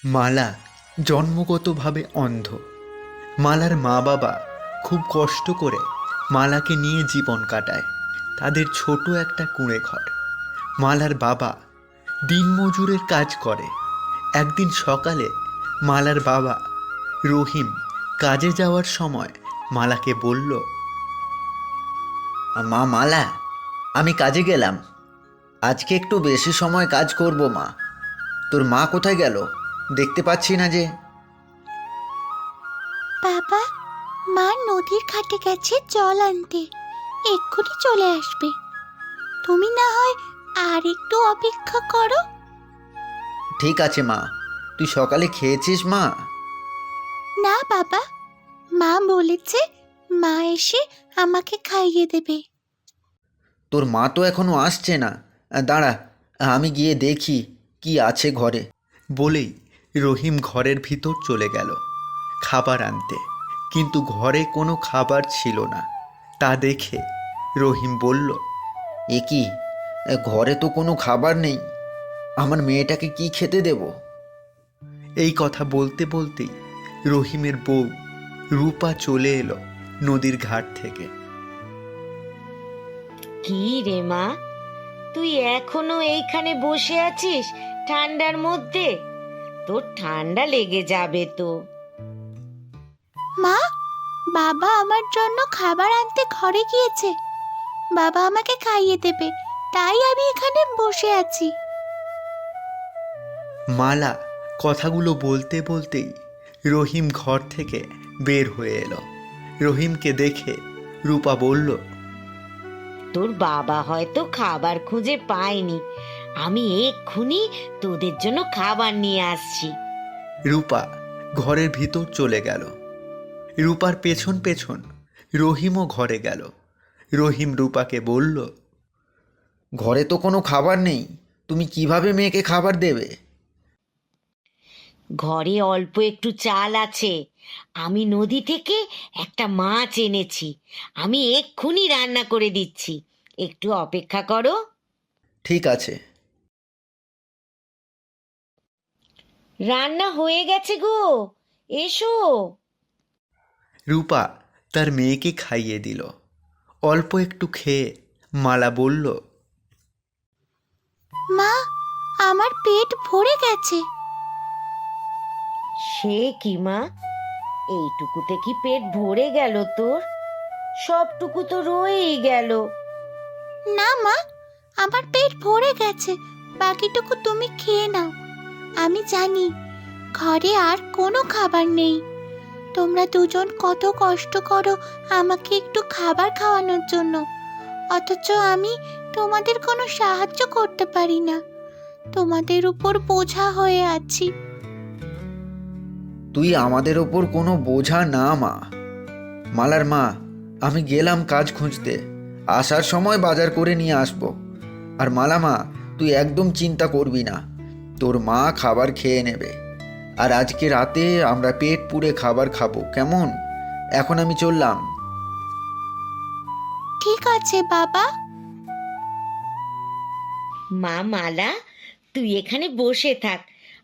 মালা জন্মগতভাবে অন্ধ। মালার মা বাবা খুব কষ্ট করে মালাকে নিয়ে জীবন কাটায়। তাদের ছোট একটা কুঁড়ে ঘর। মালার বাবা দিনমজুরের কাজ করে। একদিন সকালে মালার বাবা রহিম কাজে যাওয়ার সময় মালাকে বলল, মা মালা, আমি কাজে গেলাম। আজকে একটু বেশি সময় কাজ করব মা। তোর মা কোথায় গেল? দেখতে পাচ্ছি না যে। বাবা, মা নদীর ঘাটে গেছে জল আনতে, এক্ষুনি চলে আসবে। তুমি না হয় আর একটু অপেক্ষা করো। ঠিক আছে মা, তুই সকালে খেয়েছিস মা? না বাবা, মা বলেছে মা এসে আমাকে খাইয়ে দেবে। তোর মা তো এখনো আসছে না। দাঁড়া, আমি গিয়ে দেখি কি আছে ঘরে। বলেই রহিম ঘরের ভিতর চলে গেল খাবার আনতে। কিন্তু ঘরে কোনো খাবার ছিল না। তা দেখে রহিম বলল, এ কি, ঘরে তো কোনো খাবার নেই। আমার মেয়েটাকে কি খেতে দেব? এই কথা বলতে বলতেই রহিমের বউ রূপা চলে এলো নদীর ঘাট থেকে। কি রে মা, তুই এখনো এইখানে বসে আছিস ঠান্ডার মধ্যে? তোর ঠান্ডা লেগে যাবে তো। মা, বাবা আমার জন্য খাবার আনতে ঘরে গিয়েছে। বাবা আমাকে খাইয়ে দেবে, তাই আমি এখানে বসে আছি। মালা কথাগুলো বলতে বলতেই রহিম ঘর থেকে বের হয়ে এলো। রহিমকে দেখে রূপা বলল, তোর বাবা হয়তো খাবার খুঁজে পায়নি, আমি এক্ষুনি তোদের জন্য খাবার নিয়ে আসছি। রূপা ঘরের ভিতর চলে গেল। রূপার পেছন পেছন রহিমও ঘরে গেল। রহিম রূপাকে বলল, ঘরে তো কোনো খাবার নেই, তুমি কিভাবে মেয়েকে খাবার দেবে? ঘরে অল্প একটু চাল আছে, আমি নদী থেকে একটা মাছ এনেছি, আমি এক্ষুনি রান্না করে দিচ্ছি, একটু অপেক্ষা করো। ঠিক আছে। রান্না হয়ে গেছে গো, এসো। রূপা তার মেয়েকে খাইয়ে দিল। অল্প একটু খেয়ে মালা বলল, মা, আমার পেট ভরে গেছে। সে কি মা, এইটুকুতে কি পেট ভরে গেল তোর? সবটুকু তো রয়েই গেল। না মা, আমার পেট ভরে গেছে, বাকিটুকু তুমি খেয়ে নাও। আমি জানি ঘরে আর কোনো খাবার নেই। তোমরা দুজন কত কষ্ট করো আমাকে একটু খাবার খাওয়ানোর জন্য, অথচ আমি তোমাদের কোনো সাহায্য করতে পারি না। তোমাদের উপর বোঝা হয়ে আছি। তুই আমাদের ওপর কোনো বোঝা না মা। মালার মা, আমি গেলাম কাজ খুঁজতে, আসার সময় বাজার করে নিয়ে আসব। আর মালা মা, তুই একদম চিন্তা করবি না, তোর মা খাবার খেয়ে নেবে। আর আজকে রাতে আমরা পেট পুড়ে খাবার খাবো, কেমন? এখন আমি চললাম। ঠিক আছে বাবা। মা মালা, তুই এখানে বসে থাক,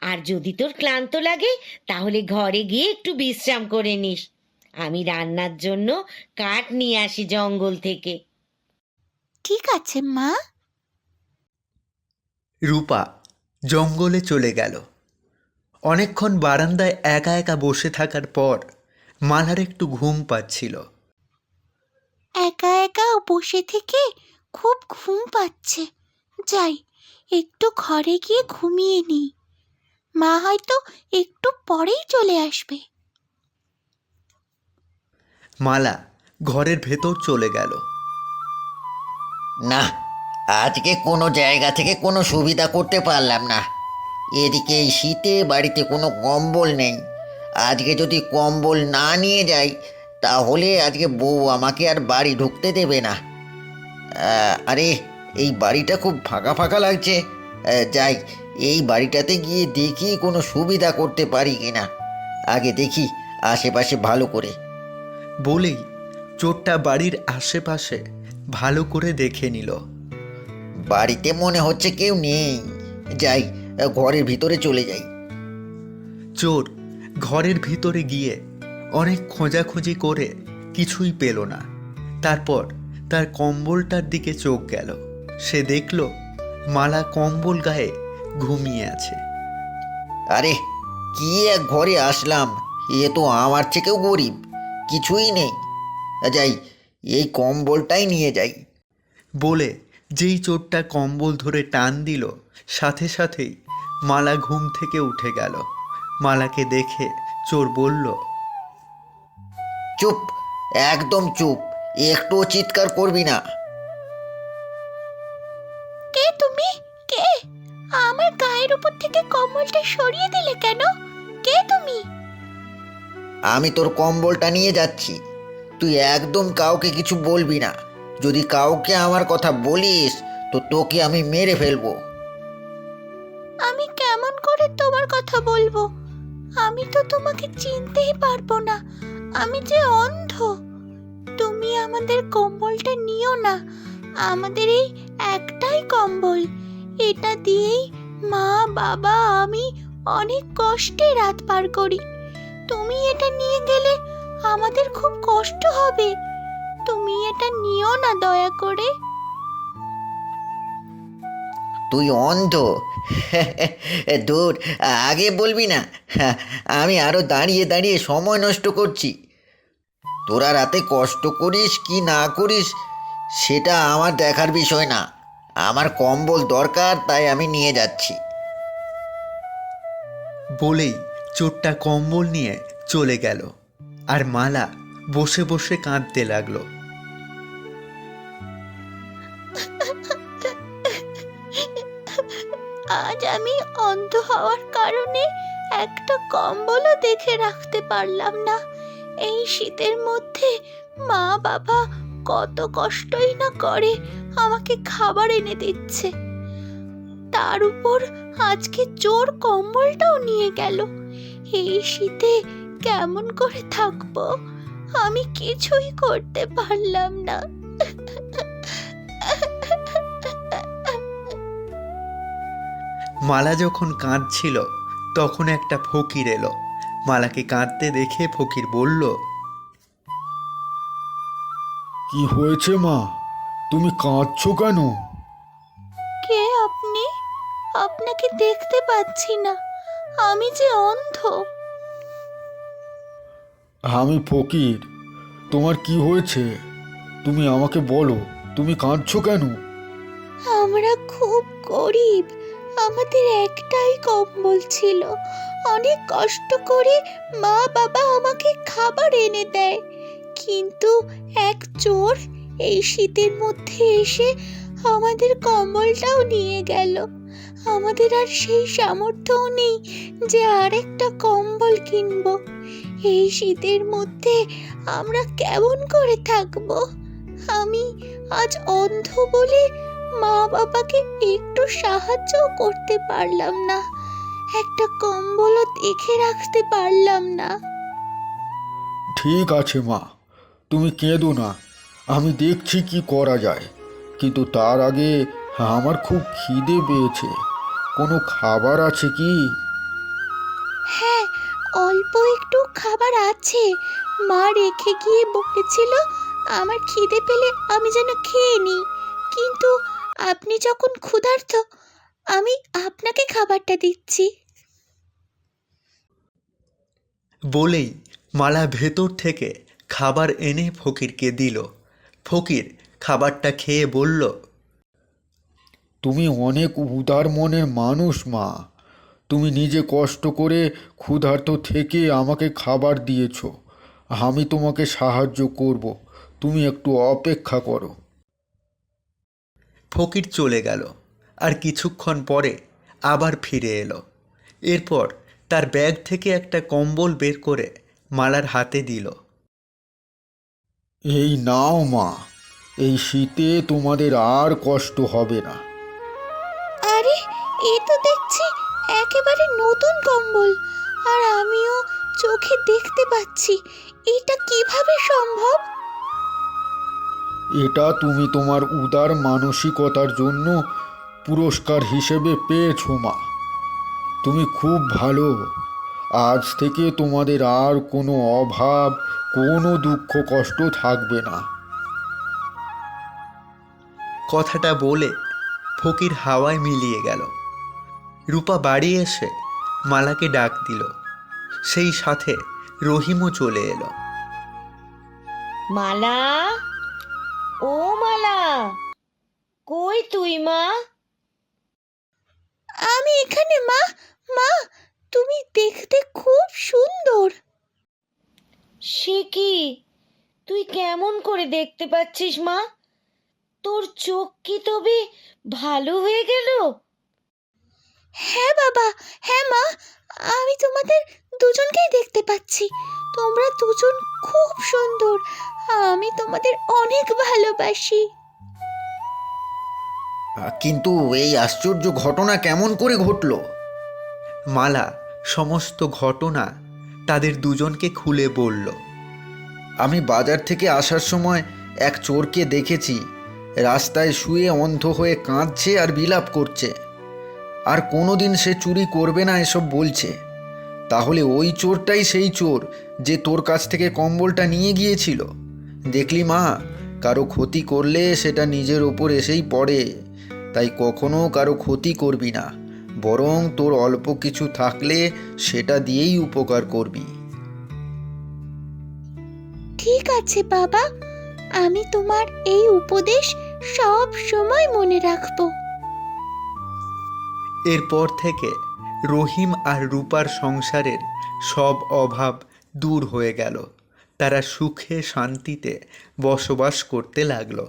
আর যদি তোর ক্লান্ত লাগে তাহলে ঘরে গিয়ে একটু বিশ্রাম করে নিস। আমি রান্নার জন্য কাঠ নিয়ে আসি জঙ্গল থেকে। ঠিক আছে মা। রূপা জঙ্গলে চলে গেল। অনেকক্ষণ বারান্দায় একা একা বসে থাকার পর মালার একটু ঘুম পাচ্ছিল। একা একা বসে থেকে খুব ঘুম পাচ্ছে। যাই, একটু ঘরে গিয়ে ঘুমিয়ে নিই। মা হয়তো একটু পরেই চলে আসবে। মালা ঘরের ভেতর চলে গেল। না, আজকে কোনো জায়গা থেকে কোনো সুবিধা করতে পারলাম না। এদিকে এই শীতে বাড়িতে কোনো কম্বল নেই। আজকে যদি কম্বল না নিয়ে যাই তাহলে আজকে বউ আমাকে আর বাড়ি ঢুকতে দেবে না। আরে, এই বাড়িটা খুব ফাঁকা ফাঁকা লাগছে। যাই, এই বাড়িটাতে গিয়ে দেখি কোনো সুবিধা করতে পারি কিনা। আগে দেখি আশেপাশে ভালো করে। বলেই চোরটা বাড়ির আশেপাশে ভালো করে দেখে নিল। বাড়িতে মনে হচ্ছে কেউ নেই। যাই, ঘরের ভিতরে চলে যাই। চোর ঘরের ভিতরে গিয়ে অনেক খোঁজাখুঁজি করে কিছুই পেল না। তারপর তার কম্বলটার দিকে চোখ গেল। সে দেখল মালা কম্বল গায়ে ঘুমিয়ে আছে। আরে কি এক ঘরে আসলাম, এ তো আমার থেকেও গরিব, কিছুই নেই। যাই, এই কম্বলটাই নিয়ে যাই। বলে যেই চোরটা কম্বল ধরে টান দিল, সাথে সাথেই মালা ঘুম থেকে উঠে গেল। মালাকে দেখে চোর বলল, চুপ, একদম চুপ, একটুও চিৎকার করবি না। কে তুমি? কে? আমার গায়ের উপর থেকে কম্বলটা সরিয়ে দিলে কেন? কে তুমি? আমি তোর কম্বলটা নিয়ে যাচ্ছি, তুই একদম কাউকে কিছু বলবি না। যদি কাউকে আমার কথা বলিস তো তোকে আমি মেরে ফেলবো। আমি কেমন করে তোমার কথা বলবো? আমি তো তোমাকে চিনতেই পারবো না, আমি যে অন্ধ। তুমি আমাদের কম্বলটা নিও না, আমাদের এই একটাই কম্বল, এটা দিয়েই মা বাবা আমি অনেক কষ্টে রাত পার করি। তুমি এটা নিয়ে গেলে আমাদের খুব কষ্ট হবে, তুমি এটা নিও না দয়া করে। তুই অন্ধ? দূর, আগে বলবি না। আমি আরো দাঁড়িয়ে দাঁড়িয়ে সময় নষ্ট করছি। তোরা রাতে কষ্ট করিস কি না করিস সেটা আমার দেখার বিষয় না। আমার কম্বল দরকার, তাই আমি নিয়ে যাচ্ছি। বলেই চোরটা কম্বল নিয়ে চলে গেল। আর মালা বসে বসে কাঁদতে লাগলো। আজ আমি অন্ধ হওয়ার কারণে একটা কম্বলও দেখে রাখতে পারলাম না। এই শীতের মধ্যে মা বাবা কত কষ্টই না করে আমাকে খাবার এনে দিচ্ছে, তার উপর আজকে চোর কম্বলটাও নিয়ে গেল। এই শীতে কেমন করে থাকবো? আমি কিছুই করতে পারলাম না। মালা যখন কাঁদছিল তখন একটা ফকির এলো। মালাকে কাঁদতে দেখে ফকির বলল, কি হয়েছে মা, তুমি কাঁদছো কেন? কে আপনি? আপনাকে দেখতে পাচ্ছি না, আমি যে অন্ধ। আমি ফকির, তোমার কি হয়েছে তুমি আমাকে বলো, তুমি কাঁদছো কেন? আমরা খুব গরিব, আমাদের একটাই কম্বল ছিল। অনেক কষ্ট করে মা বাবা আমাকে খাবার এনে দেয়, কিন্তু এক চোর এই শীতের মধ্যে এসে আমাদের কম্বলটাও নিয়ে গেল। আমাদের আর সেই সামর্থ্যও নেই যে আরেকটা কম্বল কিনবো। এই শীতের মধ্যে আমরা কেমন করে থাকবো? আমি আজ অন্ধ বলে মা বাবাকে একটু সাহায্যও করতে পারলাম না, একটা কম্বলও দেখে রাখতে পারলাম না। ঠিক আছে মা, তুমি কেঁদো না, আমি দেখছি কি করা যায়। কিন্তু তার আগে আমার খুব খিদে পেয়েছে, কোনো খাবার আছে কি? হ্যাঁ, অল্প একটু খাবার আছে, মা রেখে গিয়ে বলেছিল আমার খিদে পেলে আমি যেন খেয়ে নিই। কিন্তু আপনি যখন ক্ষুধার্ত, আমি আপনাকে খাবারটা দিচ্ছি। বলেই মালা ভেতর থেকে খাবার এনে ফকিরকে দিল। ফকির খাবারটা খেয়ে বলল, তুমি অনেক উদার মনের মানুষ মা, তুমি নিজে কষ্ট করে ক্ষুধার্ত থেকে আমাকে খাবার দিয়েছো। আমি তোমাকে সাহায্য করব, তুমি একটু অপেক্ষা করো। ফকির চলে গেল। আর কিছুক্ষণ পরে আবার ফিরে এলো। এরপর তার ব্যাগ থেকে একটা কম্বল বের করে মালার হাতে দিল। এই নাও মা, এই শীতে তোমাদের আর কষ্ট হবে না। আরে, এ তো দেখছি একেবারে নতুন কম্বল, আর আমিও চোখে দেখতে পাচ্ছি। এটা কিভাবে সম্ভব? এটা তুমি তোমার উদার মানসিকতার জন্য পুরস্কার হিসেবে পেয়েছো মা। তুমি খুব ভালো, আজ থেকে তোমাদের আর কোনো অভাব, কোনো দুঃখ কষ্ট থাকবে না। কথাটা বলে ফকির হাওয়ায় মিলিয়ে গেল। রূপা বাড়ি এসে মালাকে ডাক দিল। সেই সাথে রহিমও চলে এলো। মালা, ও মালা, কই তুই মা? আমি এখানে মা। মা, তুমি দেখতে খুব সুন্দর। সে কি, তুই কেমন করে দেখতে পাচ্ছিস মা? তোর চোখ কি তবে ভালো হয়ে গেল? হ্যাঁ বাবা, হ্যাঁ মা, আমি তোমাদের দুজনকেই দেখতে পাচ্ছি। তোমরা দুজন খুব সুন্দর। আমি তোমাদের অনেক ভালোবাসি। কিন্তু এই আশ্চর্য ঘটনা কেমন করে ঘটলো? মালা সমস্ত ঘটনা তাদের দুজনকে খুলে বলল। আমি বাজার থেকে আসার সময় এক চোরকে দেখেছি, রাস্তায় শুয়ে অন্ধ হয়ে কাঁদছে আর বিলাপ করছে। আর কোনোদিন সে চুরি করবে না এসব বলছে। তাহলে ওই চোরটাই সেই চোর যে তোর কাছ থেকে কম্বলটা নিয়ে গিয়েছিল। দেখলি মা, কারো ক্ষতি করলে সেটা নিজের ওপর এসেই পড়ে। তাই কখনো কারো ক্ষতি করবি না, বরং তোর অল্প কিছু থাকলে সেটা দিয়েই উপকার করবি। ঠিক আছে বাবা, আমি তোমার এই উপদেশ সব সময় মনে রাখবো। এরপর থেকে রহিম আর রূপার সংসারের সব অভাব দূর হয়ে গেল। তারা সুখে শান্তিতে বসবাস করতে লাগলো।